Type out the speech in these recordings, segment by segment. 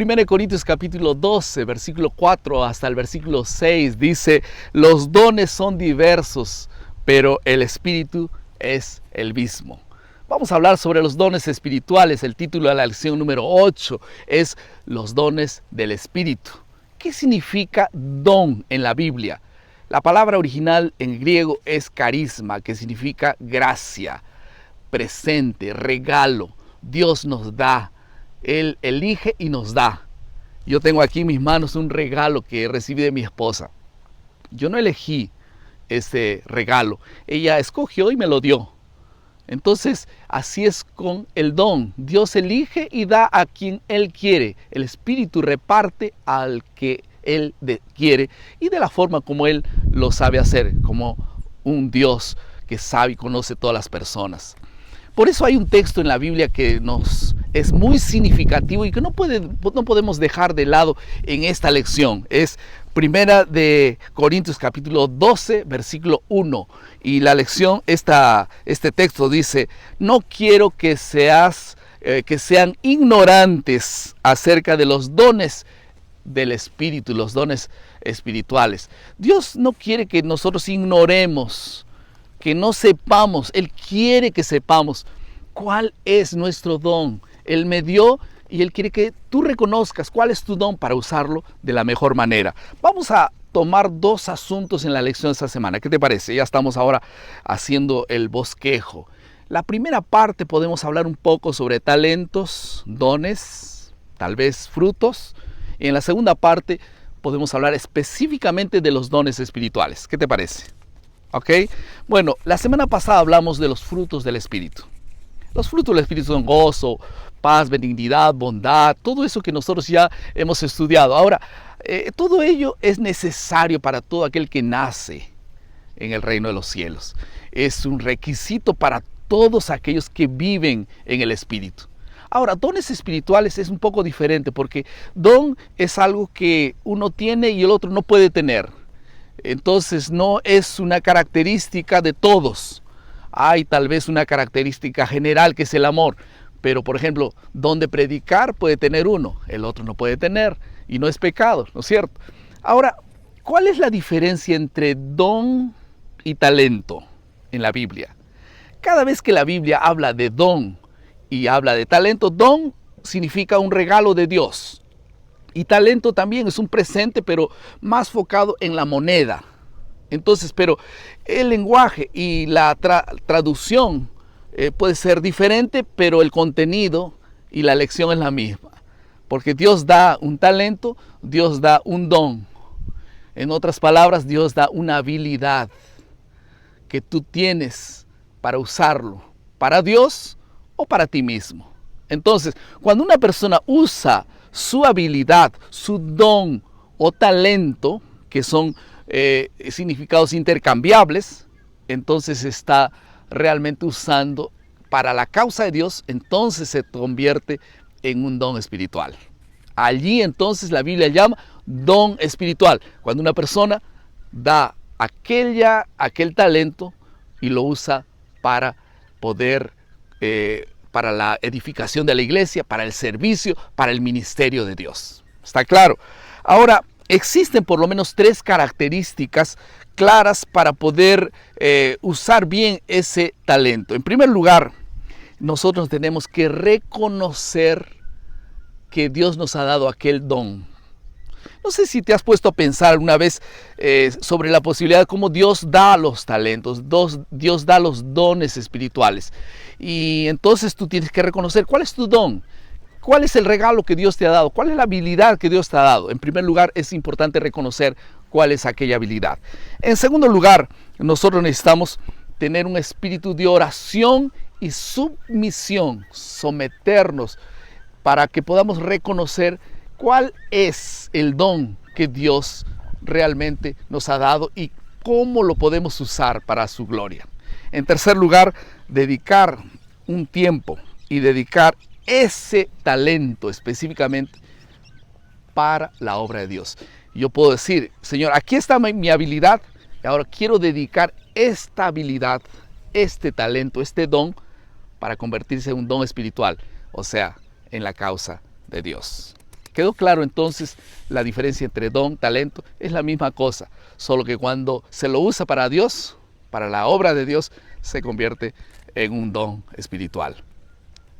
1 Corintios capítulo 12, versículo 4 hasta el versículo 6 dice: los dones son diversos, pero el Espíritu es el mismo. Vamos a hablar sobre los dones espirituales. El título de la lección número 8 es los dones del Espíritu. ¿Qué significa don en la Biblia? La palabra original en griego es carisma, que significa gracia, presente, regalo. Dios nos da, Él elige y nos da. Yo tengo aquí en mis manos un regalo que recibí de mi esposa. Yo no elegí ese regalo, ella escogió y me lo dio. Entonces, así es con el don. Dios elige y da a quien Él quiere. El Espíritu reparte al que Él quiere y de la forma como Él lo sabe hacer, como un Dios que sabe y conoce todas las personas. Por eso hay un texto en la Biblia que nos es muy significativo y que no podemos dejar de lado en esta lección. Es 1 Corintios capítulo 12, versículo 1. Y la lección, este texto dice: no quiero que sean ignorantes acerca de los dones del Espíritu, los dones espirituales. Dios no quiere que nosotros ignoremos, que no sepamos. Él quiere que sepamos cuál es nuestro don. Él me dio y Él quiere que tú reconozcas cuál es tu don para usarlo de la mejor manera. Vamos a tomar dos asuntos en la lección de esta semana. ¿Qué te parece? Ya estamos ahora haciendo el bosquejo. La primera parte podemos hablar un poco sobre talentos, dones, tal vez frutos. Y en la segunda parte podemos hablar específicamente de los dones espirituales. ¿Qué te parece? ¿Ok? Bueno, la semana pasada hablamos de los frutos del Espíritu. Los frutos del Espíritu son gozo, paz, benignidad, bondad, todo eso que nosotros ya hemos estudiado. Ahora, todo ello es necesario para todo aquel que nace en el reino de los cielos. Es un requisito para todos aquellos que viven en el Espíritu. Ahora, dones espirituales es un poco diferente porque don es algo que uno tiene y el otro no puede tener. Entonces no es una característica de todos. Hay tal vez una característica general que es el amor. Pero por ejemplo, don de predicar puede tener uno, el otro no puede tener. Y no es pecado, ¿no es cierto? Ahora, ¿cuál es la diferencia entre don y talento en la Biblia? Cada vez que la Biblia habla de don y habla de talento, don significa un regalo de Dios. Y talento también es un presente, pero más focado en la moneda. Entonces, pero el lenguaje y la traducción puede ser diferente, pero el contenido y la lección es la misma. Porque Dios da un talento, Dios da un don. En otras palabras, Dios da una habilidad que tú tienes para usarlo, para Dios o para ti mismo. Entonces, cuando una persona usa su habilidad, su don o talento, que son significados intercambiables, entonces está realmente usando para la causa de Dios, entonces se convierte en un don espiritual. Allí entonces la Biblia llama don espiritual, cuando una persona da aquel talento y lo usa para poder, para la edificación de la iglesia, para el servicio, para el ministerio de Dios. ¿Está claro? Ahora, existen por lo menos tres características claras para poder usar bien ese talento. En primer lugar, nosotros tenemos que reconocer que Dios nos ha dado aquel don. No sé si te has puesto a pensar alguna vez sobre la posibilidad de cómo Dios da los talentos, Dios da los dones espirituales. Y entonces tú tienes que reconocer cuál es tu don, cuál es el regalo que Dios te ha dado, cuál es la habilidad que Dios te ha dado. En primer lugar, es importante reconocer cuál es aquella habilidad. En segundo lugar, nosotros necesitamos tener un espíritu de oración y sumisión, someternos para que podamos reconocer cuál es el don que Dios realmente nos ha dado y cómo lo podemos usar para su gloria. En tercer lugar, dedicar un tiempo y dedicar ese talento específicamente para la obra de Dios. Yo puedo decir, Señor, aquí está mi habilidad y ahora quiero dedicar esta habilidad, este talento, este don para convertirse en un don espiritual, o sea, en la causa de Dios. ¿Quedó claro entonces la diferencia entre don, talento? Es la misma cosa, solo que cuando se lo usa para Dios, para la obra de Dios, se convierte en un don espiritual.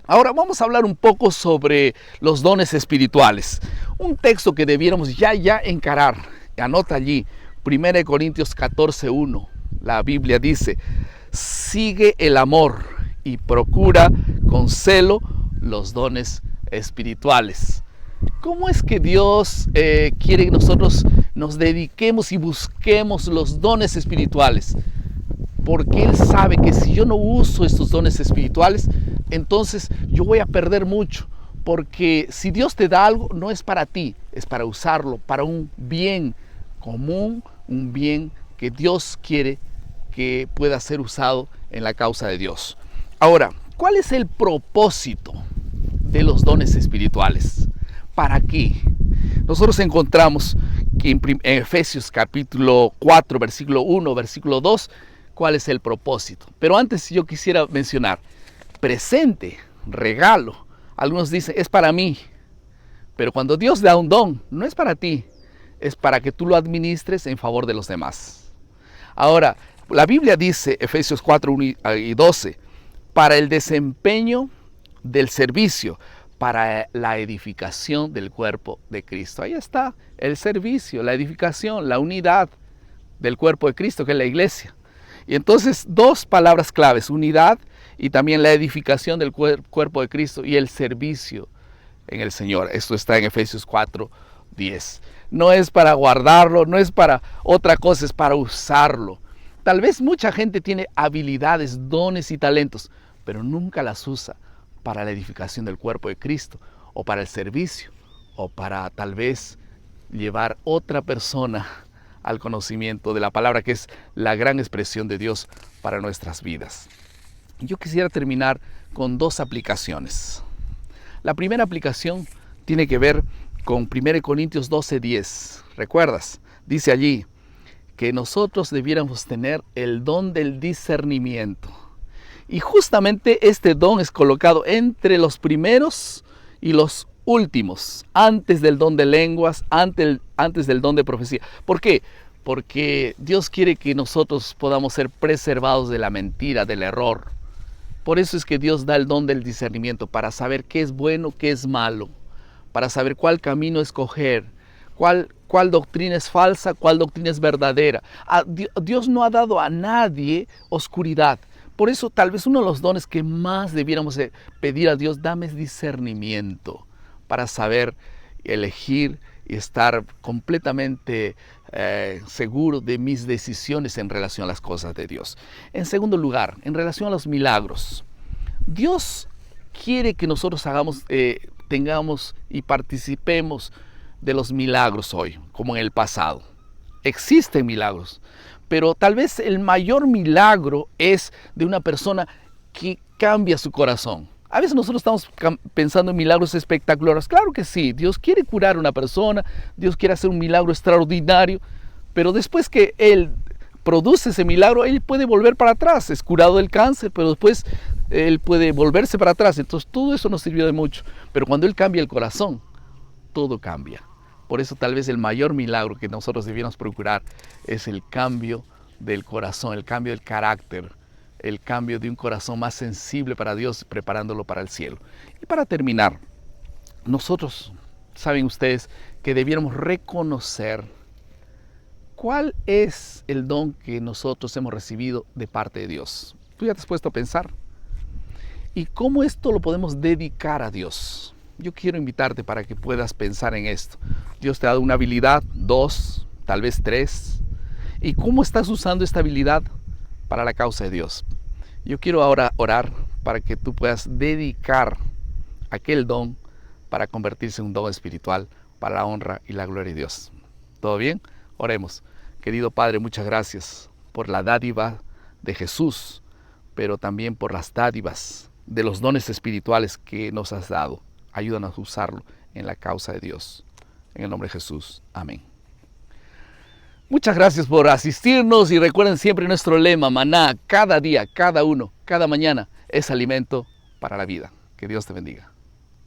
Ahora vamos a hablar un poco sobre los dones espirituales. Un texto que debiéramos ya encarar. Anota allí, 1 Corintios 14:1. La Biblia dice, sigue el amor y procura con celo los dones espirituales. ¿Cómo es que Dios quiere que nosotros nos dediquemos y busquemos los dones espirituales? Porque Él sabe que si yo no uso estos dones espirituales, entonces yo voy a perder mucho. Porque si Dios te da algo, no es para ti, es para usarlo, para un bien común, un bien que Dios quiere que pueda ser usado en la causa de Dios. Ahora, ¿cuál es el propósito de los dones espirituales? ¿Para qué? Nosotros encontramos que en Efesios capítulo 4, versículo 1, versículo 2, cuál es el propósito. Pero antes yo quisiera mencionar, presente, regalo. Algunos dicen, es para mí. Pero cuando Dios da un don, no es para ti, es para que tú lo administres en favor de los demás. Ahora, la Biblia dice, Efesios 4, 1 y 12, para el desempeño del servicio, para la edificación del cuerpo de Cristo. Ahí está el servicio, la edificación, la unidad del cuerpo de Cristo, que es la iglesia. Y entonces dos palabras claves, unidad y también la edificación del cuerpo de Cristo y el servicio en el Señor. Esto está en Efesios 4:10. No es para guardarlo, no es para otra cosa, es para usarlo. Tal vez mucha gente tiene habilidades, dones y talentos, pero nunca las usa para la edificación del cuerpo de Cristo, o para el servicio, o para tal vez llevar otra persona al conocimiento de la palabra, que es la gran expresión de Dios para nuestras vidas. Yo quisiera terminar con dos aplicaciones. La primera aplicación tiene que ver con 1 Corintios 12:10. ¿Recuerdas? Dice allí que nosotros debiéramos tener el don del discernimiento. Y justamente este don es colocado entre los primeros y los últimos, antes del don de lenguas, antes del don de profecía. ¿Por qué? Porque Dios quiere que nosotros podamos ser preservados de la mentira, del error. Por eso es que Dios da el don del discernimiento, para saber qué es bueno, qué es malo, para saber cuál camino escoger, cuál doctrina es falsa, cuál doctrina es verdadera. Dios no ha dado a nadie oscuridad. Por eso tal vez uno de los dones que más debiéramos pedir a Dios, dame discernimiento para saber elegir y estar completamente seguro de mis decisiones en relación a las cosas de Dios. En segundo lugar, en relación a los milagros, Dios quiere que nosotros tengamos y participemos de los milagros hoy, como en el pasado. Existen milagros, pero tal vez el mayor milagro es de una persona que cambia su corazón. A veces nosotros estamos pensando en milagros espectaculares. Claro que sí, Dios quiere curar a una persona, Dios quiere hacer un milagro extraordinario, pero después que Él produce ese milagro, Él puede volver para atrás. Es curado del cáncer, pero después Él puede volverse para atrás. Entonces todo eso nos sirvió de mucho. Pero cuando Él cambia el corazón, todo cambia. Por eso tal vez el mayor milagro que nosotros debiéramos procurar es el cambio del corazón, el cambio del carácter, el cambio de un corazón más sensible para Dios, preparándolo para el cielo. Y para terminar, nosotros, saben ustedes, que debiéramos reconocer cuál es el don que nosotros hemos recibido de parte de Dios. ¿Tú ya te has puesto a pensar? ¿Y cómo esto lo podemos dedicar a Dios? Yo quiero invitarte para que puedas pensar en esto. Dios te ha dado una habilidad, 2, tal vez 3. ¿Y cómo estás usando esta habilidad para la causa de Dios? Yo quiero ahora orar para que tú puedas dedicar aquel don para convertirse en un don espiritual para la honra y la gloria de Dios. ¿Todo bien? Oremos. Querido Padre, muchas gracias por la dádiva de Jesús, pero también por las dádivas de los dones espirituales que nos has dado. Ayúdanos a usarlo en la causa de Dios. En el nombre de Jesús. Amén. Muchas gracias por asistirnos y recuerden siempre nuestro lema, maná, cada día, cada uno, cada mañana es alimento para la vida. Que Dios te bendiga.